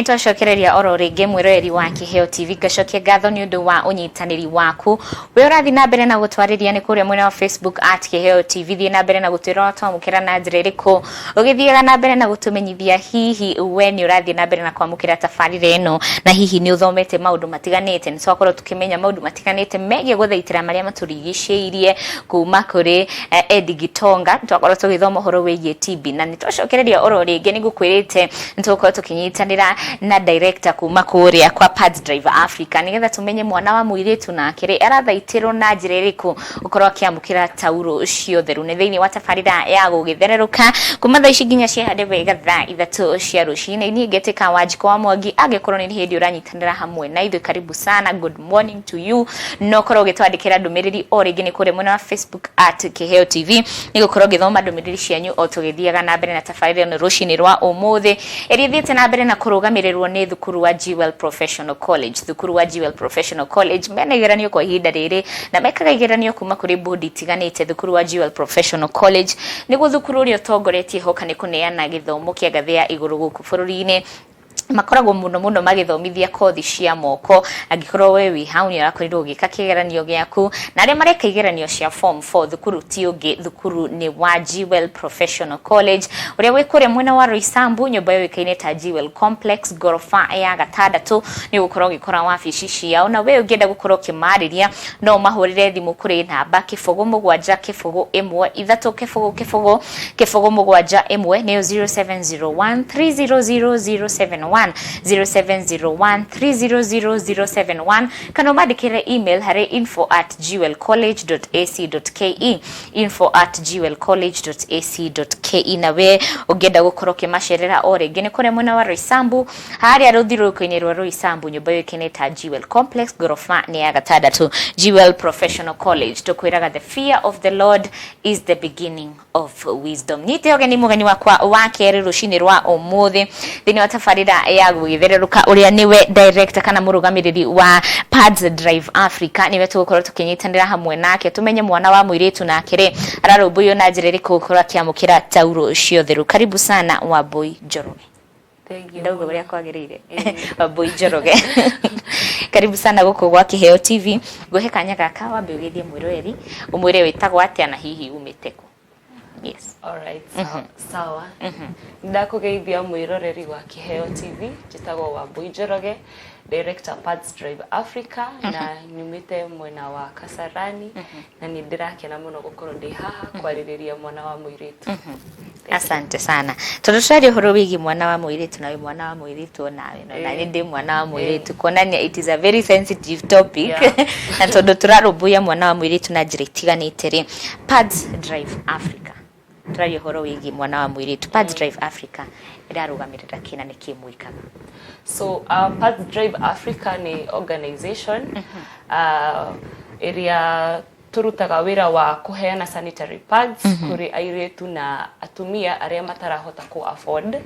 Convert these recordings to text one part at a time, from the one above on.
Nitwacokereria oro ringi mwiroreri wa Kiheo TV gacokia gatho ni undu wa unyitaniri waku we urathi na mbere na gutwariria ni kuria mwena wa Facebook @Kiheo TV thie na mbere na gutwira twamukira na njira iriku ugithiaga na mbere na gutumenyithia hihi we ni urathi na mbere na kwamukira tabarire eno na hihi ni uthomete maundu matiganite ni twakorwo tukimenya maundu matiganite megie guthaitira maria maturigiceirie kuma kuri Edi Gitonga twakorwo tugithoma horo wigie TB na nitwacokereria oro ringi ni gukwirite nitukorwo tukinyitanira na director kuma kuria kwa PADSDRIVE Africa nigetha tumenye mwana wa muiritu na akire arathaitiro na njira iriku ukorwo akiamukira Tauru Utheru ni thiini wa tabarira ya gugithereruka kuma thaa ici nginya ciehande wega thaa 3 cia rucini ni ngetika WANJIKU wa Mwangi agikorwo ni hindi uranyitanira hamwe na ithu karibu sana good morning to you no korwo gitwandikira ndumiriri o ringi ni kuri mwena wa Facebook @Kiheo TV ni gukorwo githoma ndumiriri cianyu o tugithiaga na mbere na tabarira no rucini rwa umuthi erithiete na mbere na kurugamirerwo ni thukuru wa GWEL Professional College thukuru wa GWEL Professional College mena igeranio kwa ihinda riri na mekaga igeranio kuma kuri bodi itiganite thukuru wa GWEL Professional College niguo thukuru uria utongoretie hoka ni kuneana githomo kia ngathi ya iguru guku bururi-ini makoragwo muno magithomithia kothi cia moko angikorwo we wi hau ni arakorirwo gika kigeranio giaku na aria mareka igeranio cia form 4 thukuru ti ungi thukuru ni wa GWEL Professional College uria wi kure mwena wa Roysambu nyumba yo ikaine ta GWEL Complex gorofa ya gatandatu ni gukorwo gikora wabici ciao na we ungienda gukorwo kimariria no mahurire thimu kuri namba kifogo mugwanja kifogo imwe ithatu kifogo mugwanja imwe ni 0701 300071 0701300071 kana madikire email hare info@gwelcollege.ac.ke info@gwelcollege.ac.ke na we ugenda gukorwo kimacerera o ringi ni kure mwena wa Roysambu haria ruthiruko-ini rwa Roysambu nyumba yo ikineta GWEL Complex gorofa ni ya gatandatu GWEL Professional College tukwiraga the fear of the Lord is the beginning of wisdom nite ogeni mugeni wakwa wa keri rucini rwa umuthi thini wa tabarira ya gugithereruka uria niwe director kana murugamiriri wa PADSDRIVE Africa niwe tugukorwo tukinyitanira hamwe nake tumenye mwana wa muiritu na akire ararumbuyo na njira iriku gukorwo akiamukira Tauru Utheru karibu sana WAMBUI Njoroge thank you ndogo uria kwagirire WAMBUI Njoroge karibu sana guku gwa Kiheo TV guhe kanya gaka wambe ugithie mwiroreri umwire witagwo atia na hihi umiteko yes all right sawa ndakugeithia mwiroreri wa Kiheo TV jitagwo WAMBUI Njoroge director PADSDRIVE Africa na nyumite mwena wa Kasarani na ni ndirakena muno gukorwo ndi haha kwaririria mwana wa muiritu asante sana turushari horo wigi mwana wa muiritu na mwana wa muiritu nawe no na ndi mwana wa muiritu konania it is a very sensitive topic na tondu turarumbuya mwana wa muiritu na njira itiganite ri PADSDRIVE Africa turario horo wigi mwana wa muiritu PADSDRIVE Africa irarugamirira kina ni kimwikaga so PADSDRIVE Africa ni organization area turutaga wira wa kuheana sanitary pads kuri airetu na atumia aria matarahota ku afford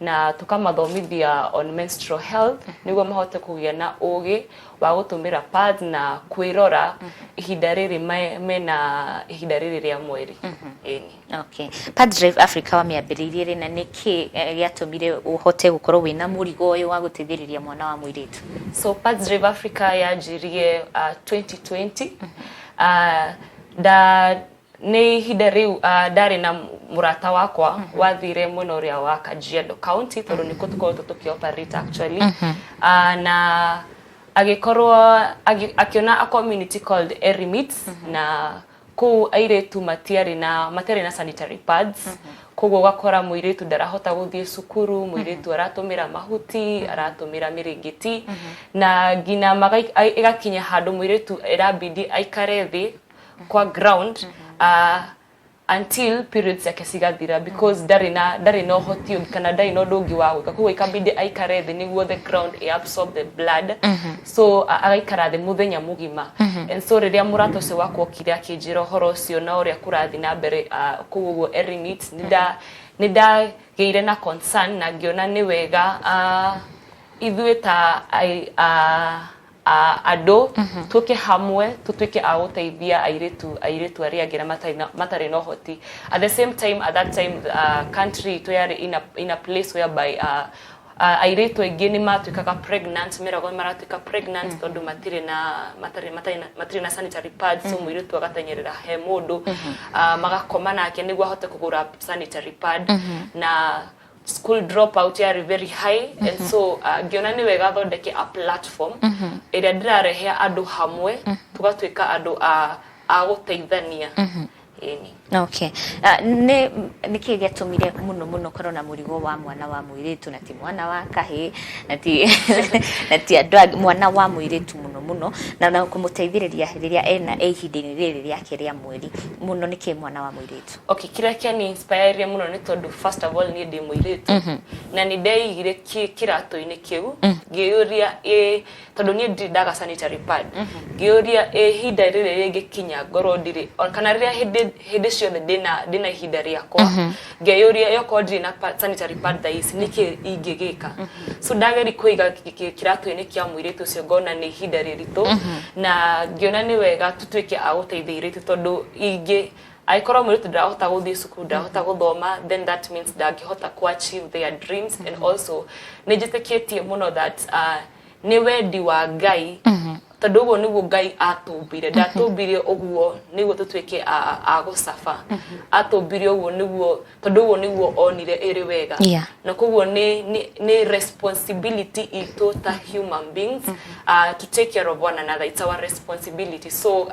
na tukamathomithia on menstrual health niguo mahote kugia na ugi wa gutumira pads na kwirora ihinda riri mena ihinda riri ria mweri okay PADSDRIVE Africa wamiambiririe ri na niki giatumire uhote gukorwo wina murigo uyu wa gutithiriria mwana wa muiritu so PADSDRIVE Africa yajirie 2020 ni hida riu ndari na murata wakwa wathire mwena uria wa Kajiado County tondu niko tukorwo tukioperate actually na agikorwo akiona a community called Erimits na ku airetu matari na sanitary pads koguo gakora muiritu ndarahota guthie cukuru muiritu aratumira mahuti aratumira miringiti na ngina igakinya handu muiritu irabidi aikare thi kwa ground until periods yake cigathira because ndari no hoti kana ndari no ndungi wa gwika koguo ikabidi aikare thi niguo the ground absorb the blood so agaikara thi muthenya mugima and so riria murato se wako kire akinjira horo cio na uria kurathi na mbere koguo Erimits nida geire na concern na ngiona ni wega ithuĩ ta ado tuke hamwe tutuike a guteithia airetu aria ngira matari no hoti at the same time at that time country to yari in a place whereby airetu aingĩ nĩ matuĩkaga pregnant merago maratuĩka pregnant tondu matirĩ na sanitary pads so mũirĩtu agatenyerera he mũndũ magakoma nake nĩguo ahote kũgũra sanitary pad na school dropout are very high and so ngiona nĩ wega thondeke a platform ĩrĩa ndĩrarehe andũ hamwe tugatuĩka andũ a gũteithania Okay. Niki gĩatũmire muno korona mũrigo wa mwana wa mũirĩtu na ti mwana wa kahĩ na ti andũ mwana wa mũirĩtu muno na kũmũteithĩrĩria rĩrĩa ena ihinda-inĩ rĩrĩ rĩake rĩa mweri muno niki mwana wa mũirĩtu. Okay, kĩrĩa kĩani inspire muno nĩ tondũ first of all nĩ ndĩ mũirĩtu na nĩ ndeigire kĩratũ-inĩ kĩu ngĩũria tondũ niĩ ndaga sanitary pad ngĩũria ihinda rĩrĩ rĩngĩkinya ngorwo ndirĩ kana rĩrĩa hĩndĩ ciothe ndĩna ihinda rĩakwa ngĩũria yoko ndirĩ na sanitary pad ici nĩkĩ ingĩgĩka so ndageri kũiga kĩratũ-inĩ kĩa mũirĩtu ũcio ngona nĩ ihinda rĩritũ na ngĩona nĩ wega tũtuĩke a gũteithĩrĩria tondũ aikorwo mũirĩtu ndarahota gũthiĩ cukuru ndarahota gũthoma then that means ndangĩhota ku achieve their dreams and also nĩ njĩtĩkĩtie mũno that nĩ wendi wa Ngai tondũ ũguo nĩguo Ngai atũmbire ndatũmbire ũguo nĩguo tũtuĩke a gũcafa atũmbire ũguo nĩguo tondũ ũguo nĩguo onire ĩrĩ wega na koguo nĩ responsibility itũ ta human beings to take care of one another. It's our responsibility so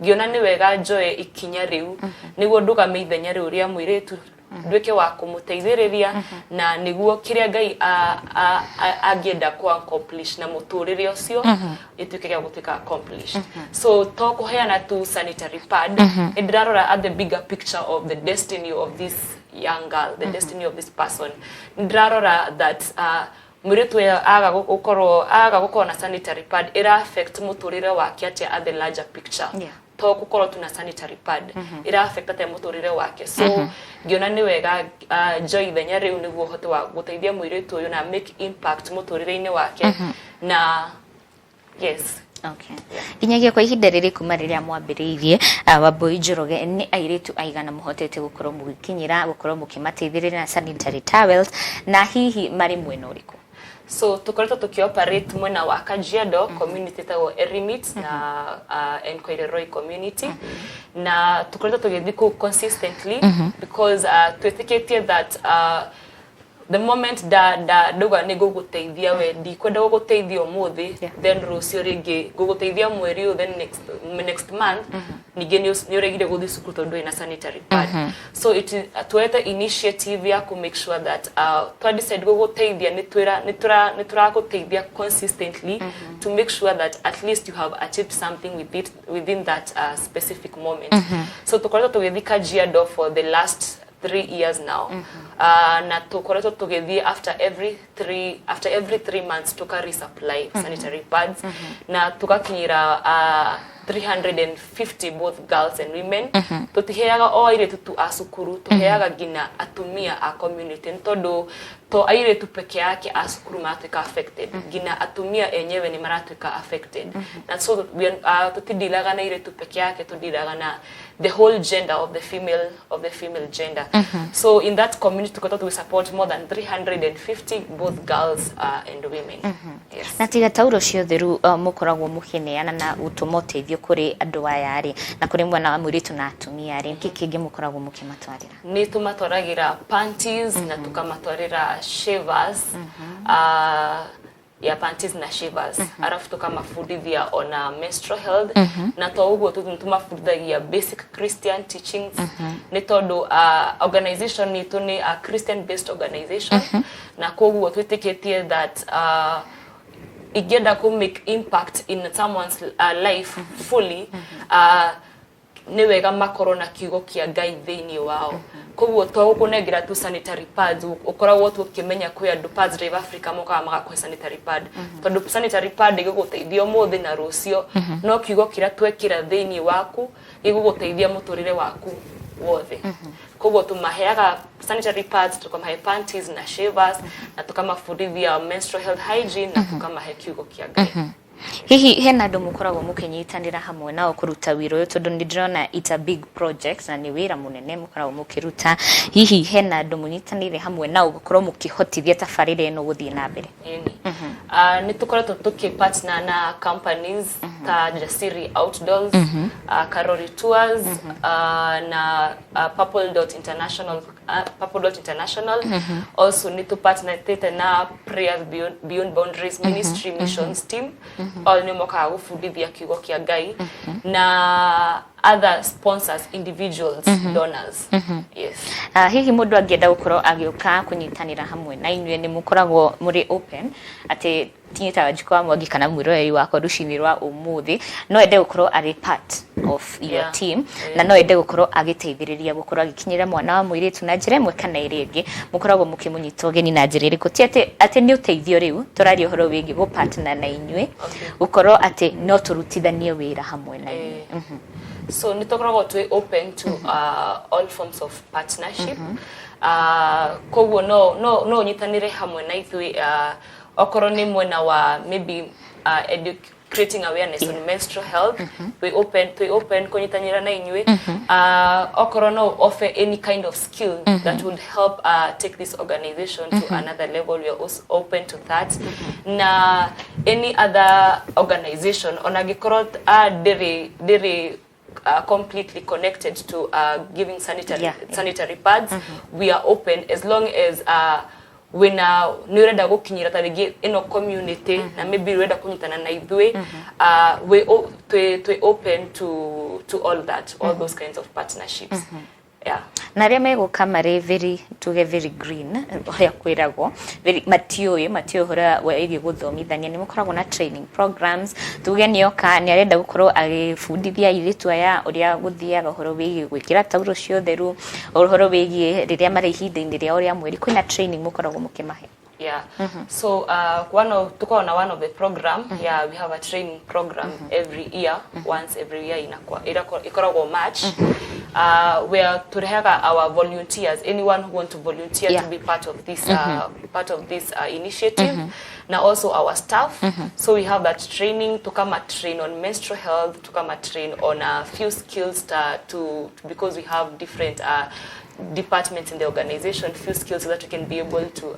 ngiona nĩ wega njoe ikinya rĩu nĩguo ndũgame ithenya rĩu rĩa mũirĩtu nduĩke wa kũmũteithĩrĩria na nĩguo kĩrĩa Ngai angĩenda ku accomplish na mũtũrĩre ũcio ĩtuĩke gĩa gũtuĩka accomplished. So to kũheana tu sanitary pad ndĩrarora at the bigger picture of the destiny of this young girl, the destiny of this person. Ndĩrarora that mũirĩtu aga gũkorwo na sanitary pad ĩra affect mũtũrĩre wake at the larger picture. To gũkorwo tuna sanitary pad ĩra affect ate mũtũrĩre wake so ngiona nĩ wega joy ithenya rĩu nĩguo hote wa gũteithia mũirĩtu ũyũ na make impact mũtũrĩre-inĩ wake na yes. Okay. Inyagia kwa ihinda rĩrĩ kuma rĩrĩa mwambĩrĩirie Wambui Njoroge nĩ airĩtu aigana mũhotete gũkorwo mũgĩkinyĩra gũkorwo mũkĩmateithĩrĩria na sanitary towels na hihi marĩ mwena ũrĩkũ? So tukoretwo tukioperate mwena wa Kajiado community tawo Erimit na Enkoireroi community na tukoretwo tugithii consistently because twetĩkĩtie that the moment nduga nĩ gũgũteithia we ndikwenda gũgũteithia ũmũthĩ then rũciũ rĩngĩ gũgũteithia mweri ũyũ then next month ningĩ nĩ ũregire gũthiĩ cukuru tondũ ina sanitary pad so it is tuete initiative ya to make sure that to decide gũgũteithia nĩ tũragũteithia consistently to make sure that at least you have achieved something within that specific moment so tukoretwo tũgĩthii Kajiado for the last 3 years now na tukoretwo tugithii after every 3 months tuka resupply sanitary pads na tukakinyira 350 both girls and women tutiheaga o airetu tu asukuru tuheaga gina atumia a community tondu to airetu peke yake asukuru matuika affected gina atumia enyewe ni maratuika affected and so tutidilaga na airetu peke yake tudilaga na the whole gender of the female gender so in that community we support more than 350 both girls and women yes. Na tiga Tauru cio Utheru mukoragwo mukineana na utumoteithio kuri andu aya ri na kuri mwana wa mũirĩtu na atumia ri kiki mukoragwo mukimatwarira ni tumatwaragira panties na tukamatwarira shavers ya panties na shavers arafu tukamafundithia on menstrual health na to uguo tumafundithagia basic Christian teachings ni tondu organization ni tuni a Christian based organization na koguo twitikitie that igenda ku make impact in someone's life fully ni wega makorwo na kiugo kia Ngai thĩinĩ wao koguo to gũkũnengira tu sanitary pads ukoragwo tu ukimenya kwĩ andũ PADSDRIVE Africa mokaga magakũhe sanitary pad tondu sanitary pad igũgũteithia ũmũthĩ na rũciũ no kiugo kĩrĩa twekĩra thĩinĩ waku igũgũteithia mũtũrĩre waku wothe koguo tumaheaga sanitary pads tukamahe panties na shavers na tukamafundithia menstrual health hygiene na tukamahe kiugo kia Ngai Hihi hena andu mukoragwo mukinyitanira hamwe nao kuruta wira uyu tondu ndirona it's a big project na ni wira munene mukoragwo mukiruta hihi hena andu munyitanire hamwe nao gukorwo mukihotithia tabarire eno guthie na mbere ni tukoretwo tukipartner na companies ta Jasiri Outdoors Karori Tours na Purple.International also need to partner na Prayers Beyond Boundaries Ministry Missions team all ni moka gufundithia kiugo kia Ngai na other sponsors, individuals, donors. Yes. Hihi mundu angienda gukorwo agioka kunyitanira hamwe na inyue ni mukoragwo muri open ati tinyita WANJIKU wa Mwangi kana mwiroreri wako rucini rwa umuthi no ende gukorwo ari part of your team na no ende gukorwo agiteithiriria gukorwo agikinyira mwana wa mwiritu na njira imwe kana iri ingi mukoragwo mukimunyita ugeni na njira iriku ti ati ni uteithio riu turari uhoro wigi go partner na inyue gukorwo ati no turutithanie wira hamwe na inyue so nitokoragwo twi open to all forms of partnership koguo no nyitanire hamwe na ithui okoro ni mwena wa maybe creating awareness on menstrual health we open kunyitanyira na inyue okoro no offer any kind of skill that would help take this organization to another level. We are also open to that na any other organization onagikoro dere completely connected to giving sanitary pads we are open as long as when nureda gukinyira tarigi ino community na maybe reda kunyitana na ithui we open to all that, all those kinds of partnerships. Yeah. Na ria meguka mari very green ya kwiragwo very matio hora wa igi guthomithania ni mukoragwo na training programs tuge nioka ni arenda gukorwo agifundithia iritu aya uria guthiaga horo wigi gwikira tauro cio Utheru horo wigi riria mari ihinda-ini ria uria mweri kwina training mukoragwo mukimahe. Yeah. So one of the program we have a training program every year, once every year ikoragwo March where turehaga our volunteers, anyone who want to volunteer to be part of this initiative na also our staff. So we have that training to come train on menstrual health, to come train on a few skills because we have different departments in the organization, few skills so that we can be able to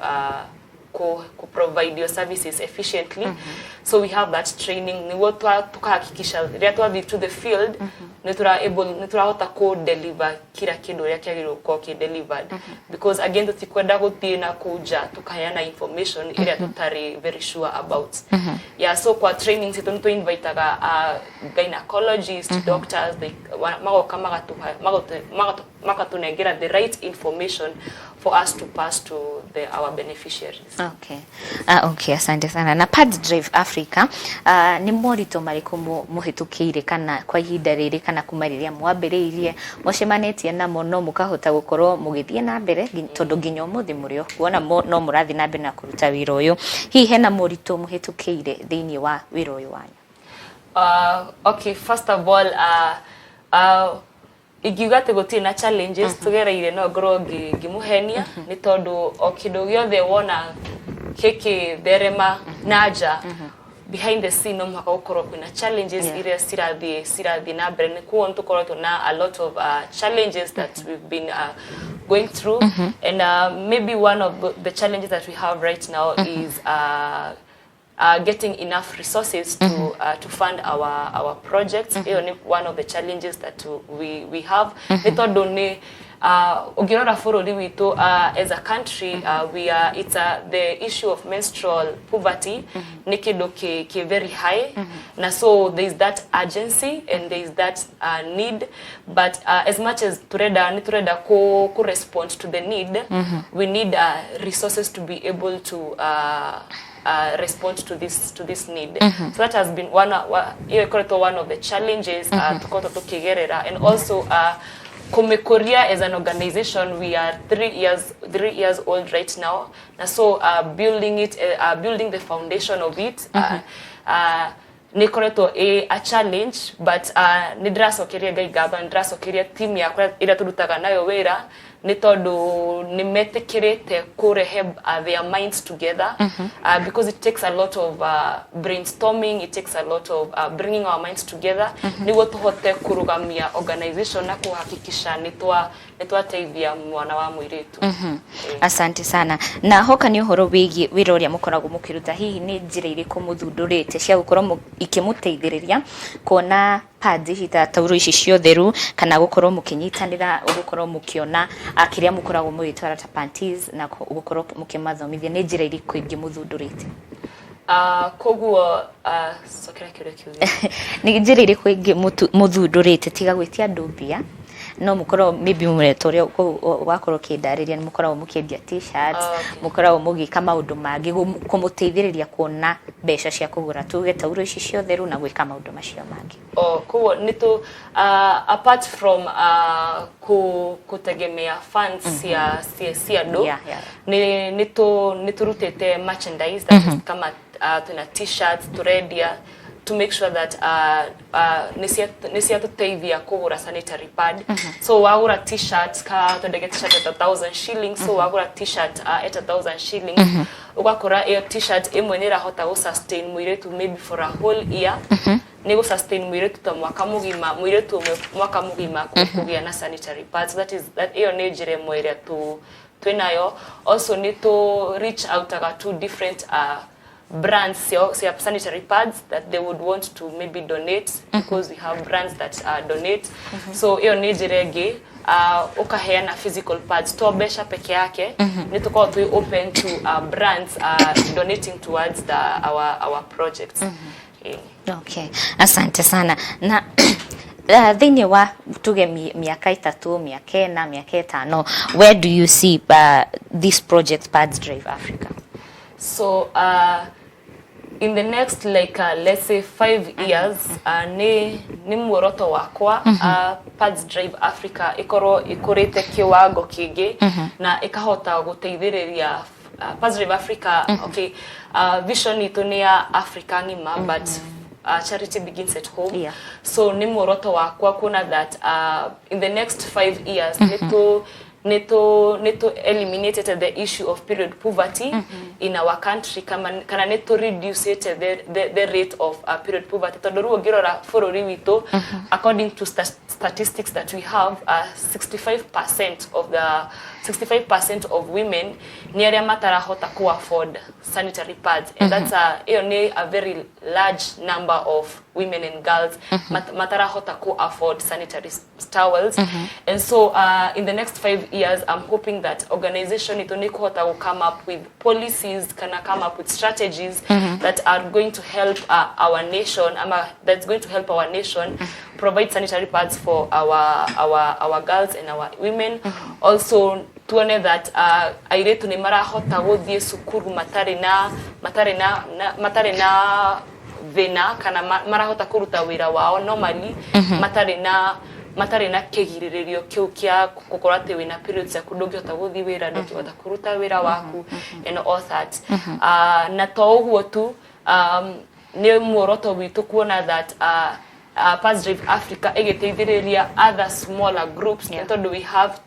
provide your services efficiently. So we have that training ni watu tukahakikisha ria to the field nitura hota ko deliver kila kindu ria kiagiro ko ki delivered because again tutikwenda guthie na kuja tukayana information ira tutari very sure about. Yeah, so kwa training situ to invite gynecologists, doctors, they magatunegera the right information for us to pass to our beneficiaries. Okay. Okay, asante sana. Na PADSDRIVE Africa ni morito mariko muhitukire kana kwa ihinda riri kana kumariria mwambiriirie mucemanetie namo no mukahota gukorwo mugithie na mbere tondu nginya umuthi murio kuona no murathi na mbere na kuruta wira uyu hihi hena morito muhitukire thiini wa wira uyu wanyu. Okay, first of all igigate gutina challenges tugereire no ngoro ngimuhenia ni tondu o kindu giothe wona kiki therema naja behind the scene no mwaka gukorwo kwina challenges iria sirathi na mbere ni kuo tukorwo na a lot of challenges that we've been going through and maybe one of the challenges that we have right now is getting enough resources to fund our projects. One of the challenges that we have. Ugirora furori witu as a country it's the issue of menstrual poverty nikido ke very high na so there is that urgency and there is that need, but as much as tureda ko respond to the need, we need resources to be able to respond to this need. So that has been one of the challenges tukoto tukigerera. And also Komekoria as an organization, we are 3 years old right now, and so building the foundation of it nikoreto a challenge, but nidrasokeria gaigaba nidrasokeria team ya ira turutaga nayo wera ni tondu ni metekirete kurehe their minds together because it takes a lot of brainstorming, it takes a lot of bringing our minds together niguo tuhote kurugamia organization na kuhakikisha nitwa teithia mwana wa muiritu. Asante sana. Na hoka ni uhoro wigi wira uria mukoragwo mukiruta hihi ni njira iriku muthundurite cia gukorwo ikimuteithiriria kuona pads hita tauro ici cia Utheru kana gukorwo mukinyitanira gukorwo mukiona akiria mukoragwo mugitwara ta panties na gukorwo mukimathomithia ni njira iriku ingi muthundurite? Koguo sokera kire kiuria ni njira iriku ingi muthundurite tiga gwitia ndubia no mukorwo maybe muretore wakorwo kindariria ni mukorwo mukiendia t-shirts mukorwo mugika maundu mangi kumuteithiriria kuona besha cia kugura tuge tauro ici cia Utheru na gwika maundu macio mangi. Koguo nito apart from kutegemea funds cia do niturutete merchandise that is kama tuna t-shirts turedia to make sure that nisia tuteithia kugura sanitary pad. So wagura t-shirt ka tondege t-shirt at 1,000 shillings, so wagura t-shirt at 1,000 shillings ugakora iyo t-shirt imwe ni rahota go sustain muiretu maybe for a whole year ni go sustain muiretu ta mwaka mugima muiretu mwaka mugima kugia na sanitary pads. That iyo ni jire mweria twenayo. Also need to reach out to different brands sanitary pads that they would want to maybe donate because we have brands that donate. So hiyo ni jirege ukaheana physical pads to besha peke yake nituko tu open to brands donating towards our projects. Okay, asante sana. Na thini wa tuge miaka 3 miaka 4 miaka 5 where do you see this project PADSDRIVE Africa? So in the next let's say 5 years ni muoroto wakwa PADSDRIVE Africa ikorete kiwango kingi na ikahota guteithiriria PADSDRIVE Africa. Okay, vision itu ni ya Africa ngima but charity begins at home. So ni muoroto wakwa kuna that in the next 5 years need to eliminate the issue of period poverty in our country. Kana need to reduce the rate of period poverty. Todoruo girora forori wito according to statistics that we have 65% of women nearly matarahota ku afford sanitary pads, and that's a very large number of women and girls matarahota ku afford sanitary towels. And so in the next 5 years I'm hoping that organization itonekota will come up with policies, can come up with strategies that are going to help our nation, that's going to help our nation provide sanitary pads for our girls and our women. Also tuone that airetu ni marahota guthie sukuru matari na vena kana marahota kuruta wira wao normally matari na kigiririo kiu kia kukorate wina periods ya kudogota guthi wira ndokota kuruta wira waku and all that. Na to uguo tu ni muoroto witu kuona that PADSDRIVE Africa egeteithiriria other smaller groups. And we have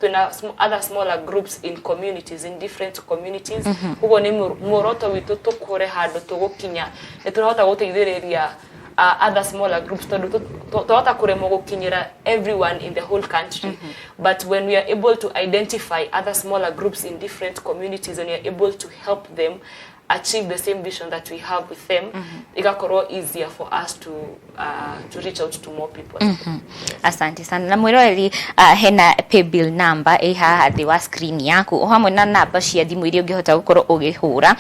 other smaller groups in communities, in different communities. Hugo ni muoroto witu tukore hado tugukinya netunahota guteithiriria other smaller groups to kuremo gukinyira everyone in the whole country. But when we are able to identify other smaller groups in different communities and we are able to help them achieve the same vision that we have with them, igakoro easier for us to reach out to more people. Asante sana. Na mwiroreri hena pay bill number haha thi wa screen yaku hamwe na namba cia thimu iria ungihota gukorwo ugihura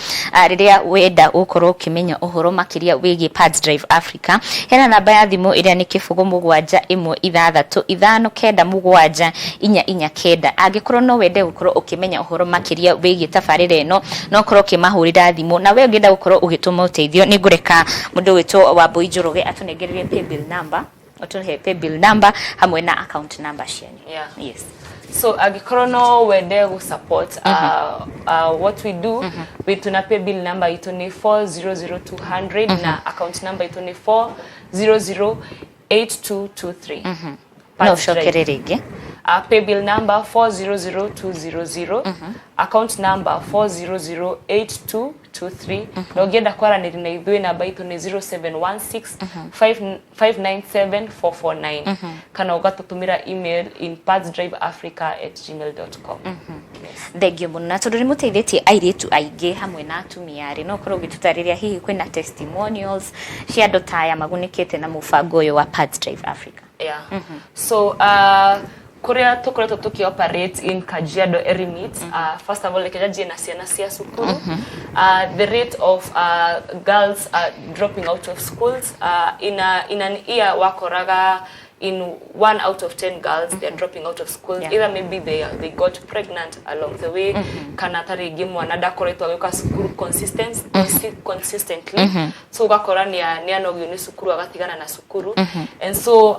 riria wenda gukorwo ukimenya uhoro makiria wigi PADSDRIVE Africa. Hena namba ya thimu iria ni 0716597449 angikorwo no wende gukorwo ukimenya uhoro makiria wigi tabarire eno no korwo kimahurira thimu na we ungenda gukorwo ugituma uteithio ni ngureka mundu witwo WAMBUI NJOROGE atunegererie pay bill number otuhe pay bill number hamwe na account number cianyu. Yes. So agikorwo no wende gu support what we do we tuna pay bill number itu ni 400200 na account number itu ni 4008223. No shokererege paybill number 400200, account number 4008223, na ugienda kwaranĩria na ithuĩ namba itu ni 0716597449, kana ugatutumira email in padsdriveafrica@gmail.com. Thengio muno na tondu nimuteithĩtie airĩtu aingĩ hamwe na atumia arĩ no korwo gĩtũtarĩria hihi kwĩna testimonials cia andũ taya magunĩkĩte na mũbango ũyũ wa PADSDRIVE Africa. Yeah. So kuria tukoretwo tukioperate in Kajiado Erimit, first of all lekejaji na ciana cia sukuru, the rate of girls dropping out of schools in an year wakoraga in 1 out of 10 girls they are dropping out of school. Either maybe they got pregnant along the way, kana tarigi mwana dakoretwo agĩuka sukuru consistently, so ugakora ni anogio ni sukuru agatigana na sukuru, and so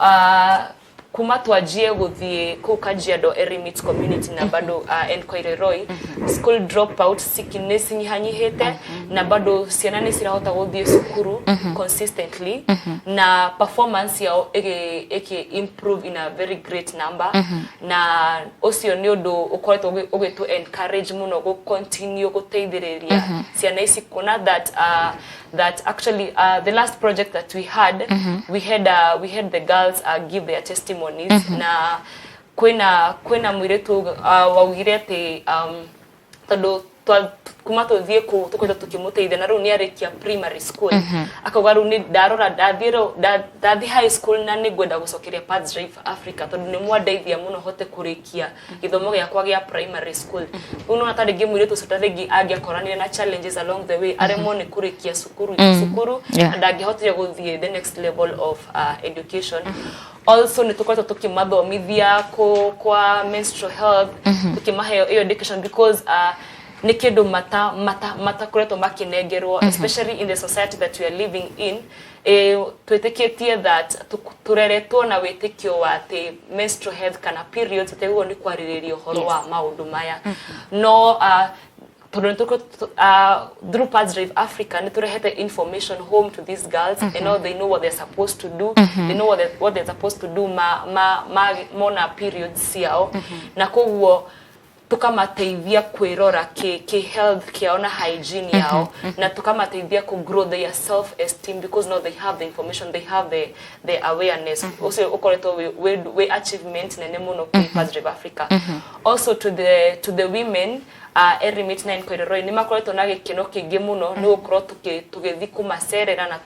kuma twajie guthie ku Kajiado Erimit community na bado Enkoireroi, school dropout sickness nyihanyihete, na bado ciana ni cirahota guthie sukuru consistently, na performance yao eke improve in a very great number, na ocio ni undu ukoretwo ugitu encourage muno go continue guteithĩrĩria ciana ici kuna that actually the last project that we had, we had the girls give their testimonies, na kwena mwiretu waugire ati tondu kuma tuthie ku tukwenda tukimuteithia na riu ni arikia primary school, akauga riu ni ndarora ndathi high school na ni gwenda gucokeria PADSDRIVE Africa tondu ni mwandeithia muno hote kurikia githomo giakwa gia primary school. Uno natari ngimuiretu sotaregi agiakoranire na challenges along the way, aremo ni kurikia sukuru ndangihotire guthie the next level of education. Also nitukwenda tukimathomithia kwa menstrual health, tukimahe iyo education because ni kindu mata kureto makinengerwo, especially in the society that we are living in. Twetikitie that tureretwo na witikio wa ati menstrual health kana periods teguo ni kwariririo horo wa maundu maya. No through PADSDRIVE Africa ni turehete information home to these girls, and now they know what they're supposed to do, they know what they're supposed to do mona periods yao, na koguo tukamateithia kwirora ki health kiao na hygiene yao, na tukamateithia ku grow their self esteem, because now they have the information, they have the awareness. Also ukoreto we achievement nene muno ku PADSDRIVE Africa. Also to the women Erimit na Enkoireroi ni makoretwo na gikeno kingi muno ni ukorwo tugithi kumacerera na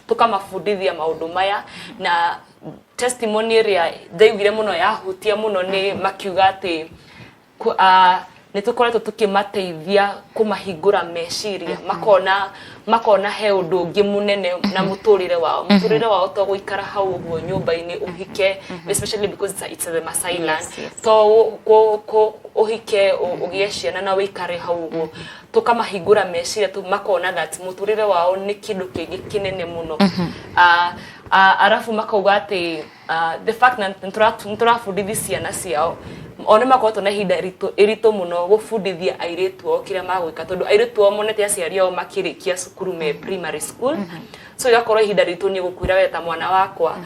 tukamafundithia maundu maya, na testimony ria ndaigire muno yahutia muno ni makiuga ati ni tukoretwo tukimateithia kumahingura meciria, makona he undu ungi munene na muturire wao to guikara hau uguo nyumba-ini uhike, especially because it's the Masai land, so uhike ugie ciana na wikare hau uguo, tukamahingura meciria makona that muturire wao ni kindu kingi kinene muno. Arafu makauga ati the fact that nturafundithia ciana ciao one makoretwo na hinda irito muno gufundithia airitu kiria magwika, tondu airitu monete aciari ao makirikia sukuru me primary school, so yakorwo hinda rito ni gukwira weta mwana wakwa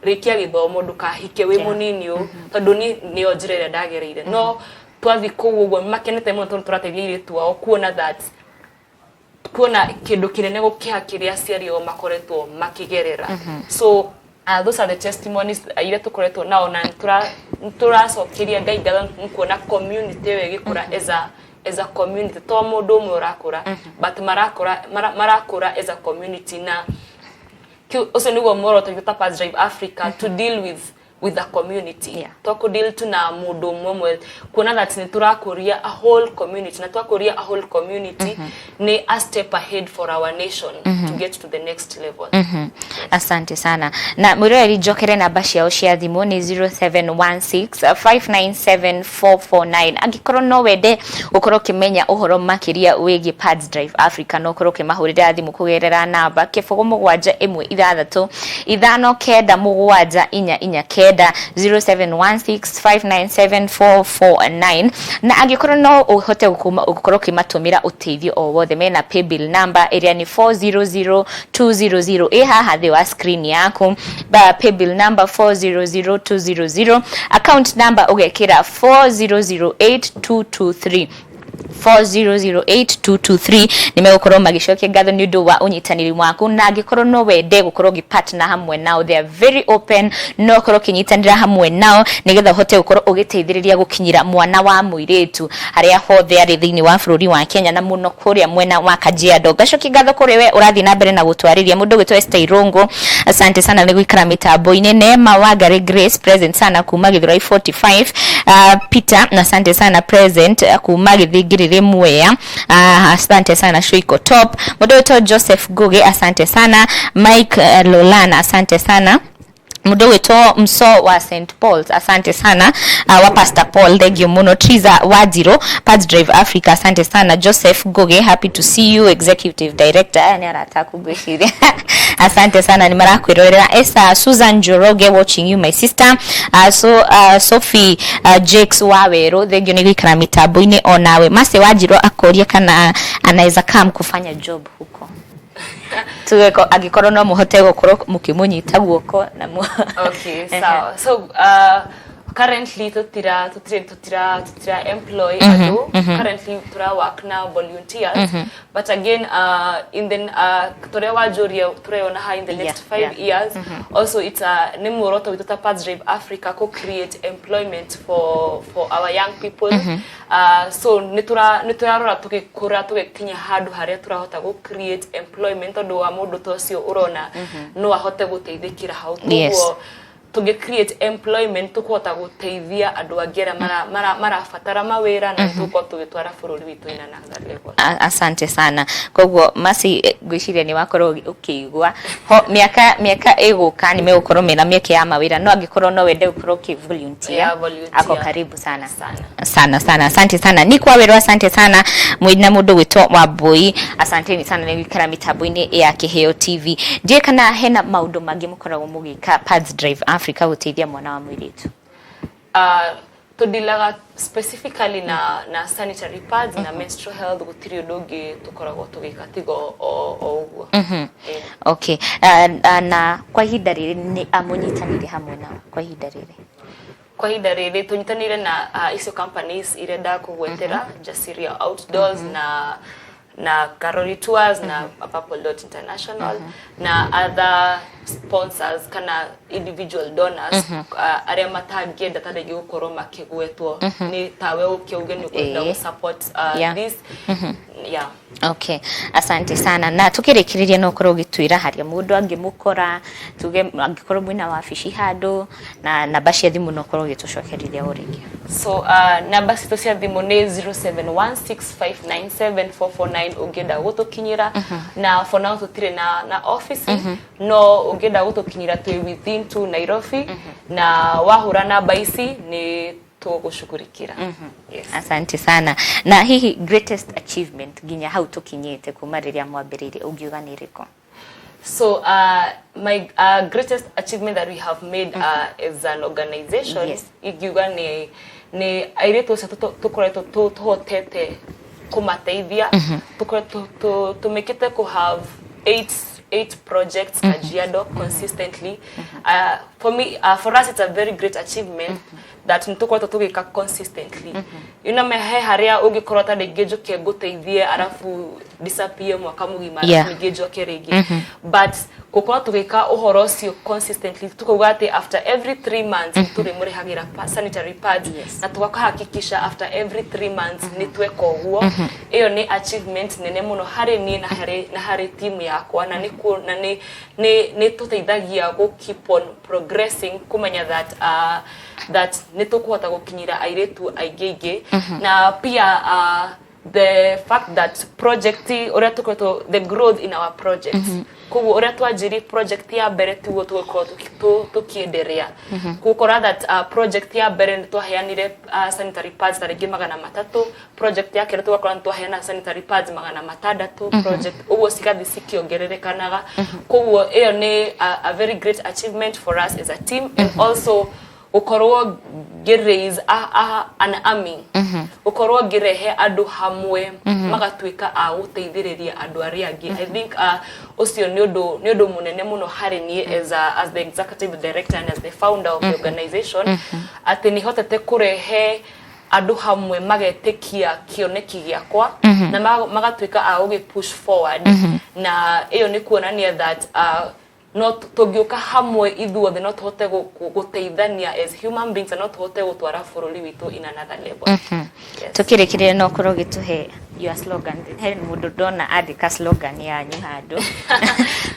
rikia githomo ndukahike wi munini tondu ni onjirire ndagereire. No twathi kugu uguo makenete muno tondu turateithia airitu ao kuona kindu kinene gukiha kiria aciari ao makoretwo makigerera. So those are the testimonies ile tukoretwo nao, na turacokeria Ngai ngatho kuona community we gikura as a community, to mundu umwe urakura but marakura as a community, na also niguo moroto gita PADSDRIVE Africa to deal with the community, to deal na mundu umwe kuona that ni turakuria a whole community, na turakuria a whole community ni a step ahead for our nation to get to the next level. Asante sana. Na mwireri jokere na bashi yao cia thimu ni 0716597449. Angikorwo no wende ukorwo kimenya uhoro makiria wigi PADSDRIVE Africa, no ukorwo kimahurira thimu kugerera namba 0716 163 597 449 ugenda 0716597449 na angikorwo no uhote gukorwo kimatumira uteithio o wothe mena paybill number area ni 400200 haha thi wa screen yaku ba paybill number 400200 account number ugekira 40082223 40082223 nimegukorwo magicokia ngatho ni undu wa unyitaniri waku na angikorwo no wende gukorwo gipartner hamwe nao they are very open no korwo kinyitanira hamwe nao nigetha hote gukorwo ugiteithiriria gukinyira mwana wa muiretu haria hothe ari thiini wa bururi wa Kenya na muno kuria mwena wa Kajiado. Gacokia ngatho kuri we urathi na mbere na gutwariria mundu gwitwa Esther Irungu. Asante sana ni gwikara mitambo-ini. Neema Wangari Grace present sana kuma Githurai 45 Peter na asante sana present kuma Githingirire Mwea. Asante sana Shuiko Top. Modoto Joseph Goge asante sana. Mike Lolana asante sana. Mudo weto mso wa St. Paul's asante sana. Wa Pastor Paul Degio Muno Triza Wajiro PADSDRIVE Africa asante sana. Joseph Goge happy to see you executive director ni arataku gwishire asante sana ni marakwirorera. Esa Susan NJOROGE watching you my sister. Sophie Jakes Wawero Degio ni gwikara mitambo-ini onawe Mase Wajiro akoria kana anaweza kam kufanya job huko tugeko agikorwo no muhote gukorwo mukimunyita guoko na okay so currently tutira employ ado currently tura work na volunteers but again in the turewa joria tureona ha in the next 5 years also it's ni muroto witota PADSDRIVE Africa co create employment for our young people so niturarora tukikura tugekinya handu haria turahota go create employment odo wa mundu tocio urona no ahote guteithikira hau kuo to create employment tukuhota guteithia andu angera marafatara mawira na tuko tugitwara bururi witu ina na level. Asante sana. Koguo Masi gwiciria ni wakorwo ukigwa ho miaka eguka ni megukorwo mena miaka ya mawira no angikorwo no wende gukorwo ki volunteer ako karibu sana asante sana ni kwa wero asante sana mwina mundu witwa WAMBUI asante ni sana ni gwikara mitambo-ini ya Kiheo TV. Je kana hena maundu mangi mukoragwo mugika PADSDRIVE Africa guteithia mwana wa muiretu? Tudilaga specifically na sanitary pads na menstrual health gutiri undu tukoragwo tugikatigo o uguo. Okay. Na kwa ihinda riri ni amunyitanire hamwe nao kwa ihinda riri tunyitanire na icio companies irenda kugwetera Jasiria Outdoors na Karori Tours na Purple Dot International na other sponsors kana individual donors aria matagienda tadegi gukorwo makigwetwo ni tawe ukiuge ni kwenda support this okay asante sana na tukirikiriria no korwo gitwira haria mundu angimukora tuge angikorwo mwina wabici handu na namba cia thimu no korwo gitucokerithia uringi so namba citu cia thimu ni 0716597449 ungenda gutukinyira na for now tutire na office no ungenda gutukinyira twi within to Nairobi na wahura namba ici ni tugushugurikira. Yes. Asante sana. Na hihi greatest achievement ginya hau tukinyete kuma riria mwambirire ungiuga ni riko? So my greatest achievement that we have made as an organization igiuga ni airetu tukoretwo tuhotete kumateithia tukoretwo tumekete ku have 8 projects Kajiado consistently. For us it's a very great achievement that nitukoretwo tugika consistently. You know me haria ugikorwo tadegejo ke guteithie arafu disappear mwaka mugima nigejo ke regi but gukorwo tugika uhoro ucio consistently tukuga ati after every 3 months turi muri hagira sanitary pads na tukahakikisha after every 3 months nitweko huo iyo ni achievement nene muno hari ni na hari team yakwa na ni tuteithagia go keep on progressing kumenya that nitukuhota gukinyira airetu aigege na pia the fact that the growth in our projects. Kugu ora twajiri project ya bere tugo tukiendelea. Kukora that project ya bere twaheanire sanitary pads tarigi 300, project ya kere twakora twaheana sanitary pads 600, project ugo sikathi sikiongererekaga. Kugu iyo ni a very great achievement for us as a team, and also ukorwo giraise an army. Ukorwo girehe andu hamwe magatwika a guteithiriria andu aria angi. I think ucio ni undu munene muno hari ni as the executive director and as the founder of the organization, ati ni hotete kurehe andu hamwe magetekia kioneki giakwa na magatwika a gugi push forward. Na iyo ni kuonania that not togioka hamwe ithuothe no tuhote guteithania as human beings, and no tuhote gutwara bururi witu in another level. Tukirekirie no koro gituhe your slogan. He mundu ndona andika slogan yanyu handu.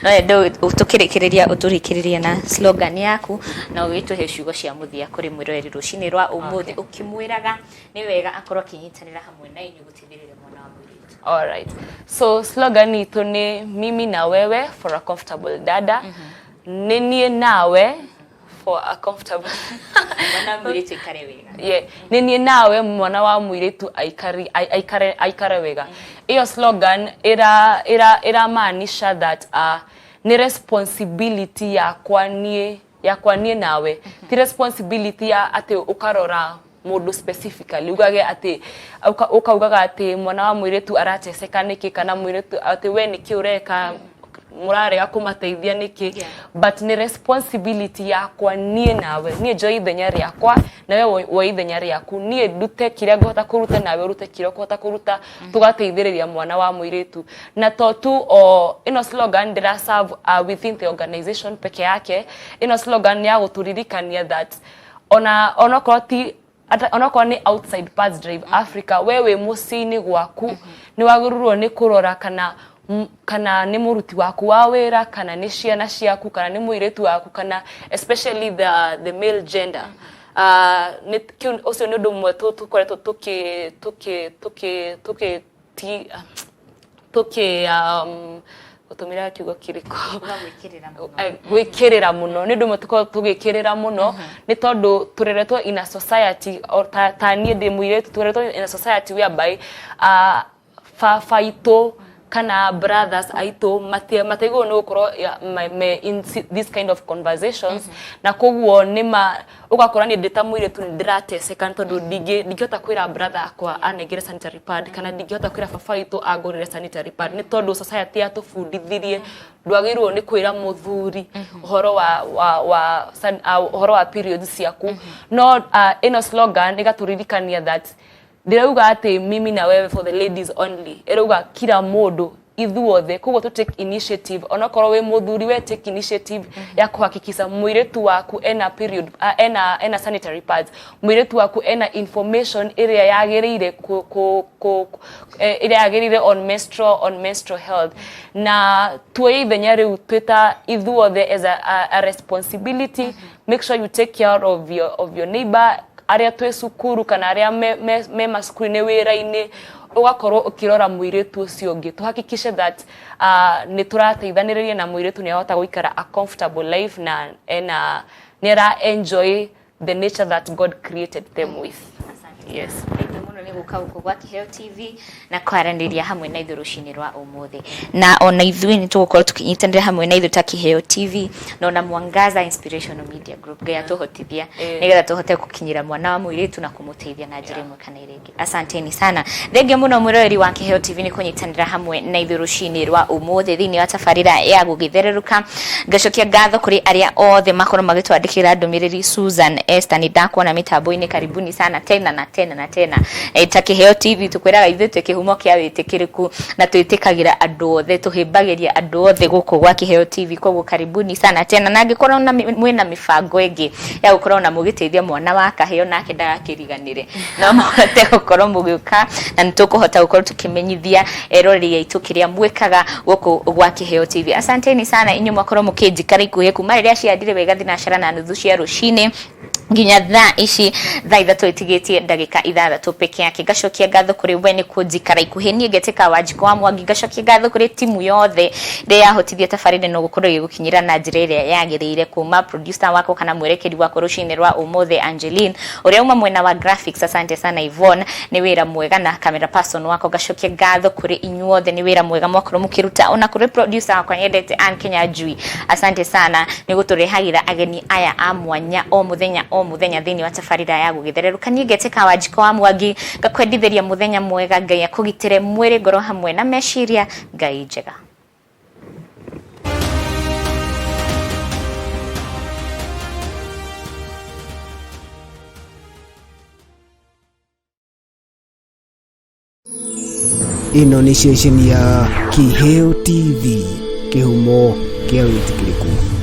No ndo tukirekiria uturikiririe na slogan yaku na ugituhe ciugo cia muthia kuri mwirori rucini rwa umuthi ukimwiraga ni wega akorwo kinyitanira hamwe na inyu gutithirire mwana wa mwiri. All right. So slogan itu ni mimi na wewe for a comfortable dada. Nenie nawe for a comfortable mwana wa mwiritu ikare wega. Yeah. Nenie nawe mwana wa mwiritu aikare wega. Iyo slogan ira maanisha that ni responsibility ya kwanie nawe. Ti responsibility ya ate ukarora mundu specifically ugage ati ukaugaga ati mwana wa mwiritu arateseka niki kana mwiritu ati we niki ureka murare akumateithia niki, but ni responsibility yakwa nie nawe nie joy ithenya riakwa na we wo ithenya riaku nie ndute kiria ngota kuruta nawe urute kiria ngota kuruta tugateithiriria mwana wa mwiritu. Na totu ino slogan ndira serve within the organization peke yake. Ino slogan ya guturirikania that ona koti onako ni outside PADSDRIVE Africa, wewe musini gwaku ni wagururwo ni kurora kana ni muruti waku wa wera, kana ni ciana ciaku, kana ni muiretu waku, kana especially the male gender. Ni ucio ni undu mwe tukoretwo utumira kiugo kiriko gwikirira muno ni ndumo tuko tugikirira muno ni tondu tureretwo in a society or tanie de muiretu tureretwo in a society whereby faito kana brothers aito matego no koro in this kind of conversations na koguo nima ugakora ni ndeta muiretu ndirateseka tondu ndigihota kwira brother akwa anegere sanitary pad kana ndigihota kwira fafaito agorire sanitary pad ni tondu society yatufundithirie ndwagirwo ni kwira muthuri uhoro wa periods ciaku no ino slogan igaturirikania that ndirauga ati mimi na wewe for the ladies only. Erauga kila mundu ithuothe koguo to take initiative onakorwo we muthuri we take initiative ya kuhakikisha muiretu waku ena period ena sanitary pads, muiretu waku ena information area yagirire area yagirire on menstrual health. Na tuwe ithenya riu twita ithuothe as a responsibility. Make sure you take care of your neighbor aria twe sukuru kana aria me masukuru ne wira-ini ugakorwo ukirora muiretu ucio ungi tuhakikishe that ni turateithaniria na muiretu ni ahota guikara a comfortable life na nera enjoy the nature that God created them with. Yes. Ni guka uko gwa Kiheo TV na kwaranĩria hamwe na ithu rucini rwa umuthi na ona ithui ni tugukorwo tukinyitanira hamwe na ithu ta Kiheo TV na ona Mwangaza Inspirational Media Group gaya tuhotithia nigetha tuhote gukinyira mwana wa mwiritu na kumuteithia na njira imwe kana iringi. Asanteni sana thenge muno mwirori wa Kiheo TV ni kunyitanira hamwe na ithu rucini rwa umuthi thini wa tafarira ya gugithererũka. Ngacokia ngatho kuri aria othe makorwo magitwandikira ndumiriri. Susan Esther ni ndakuona mitambo-ini, karibuni sana tena na tena na tena. Ta Kiheo TV tukwiraga ithu tukihumo kia witikiriku na twitikagira andu othe tuhimbagiria andu othe guku gwa Kiheo TV. Koguo karibuni sana tena na ngikorwo na mwina mibango ingi ya gukorwo na mugiteithia mwana wa kaheo nake ndagakiriganire no muhote gukorwo mugiuka na nitukuhota gukorwo tukimenyithia erori yaitu kiria mwikaga guku gwa Kiheo TV. Asanteni sana inyu mwakorwo mukijikara ikuhe kuma riria ciandire wega thinacara na nuthu cia rucini nginya thaa ici thaa 3 itigitie ndagika 6 peke peke yake. Gacokia ngatho kuri we ni kujikara ikuhi nie ngeteka Wanjiku wa Mwangi. Gacokia ngatho kuri timu yothe ria yahotithia tabarire no gukorwo igukinyira na njira iria yagirire, kuma producer wako kana mwerekeri wako rucini rwa umothe Angeline uria uma mwena wa graphics. Asante sana Yvonne, ni wira mwega, na camera person wako. Gacokia ngatho kuri inyuothe, ni wira mwega mwakoro mukiruta, ona kuri producer wako nyendete Ann Kenya Jui. Asante sana ni guturehagira ageni aya a mwanya o muthenya thini wa tabarira ya gugithererukania ngeteka Wanjiku wa Mwangi. Gakwendithĩria muthenya mwega, Ngai akugitire mwĩrĩ, ngoro hamwe na meciria. Ngai njega. Ino ni ceceni ya Kiheo TV, kihumo kia witikiriku.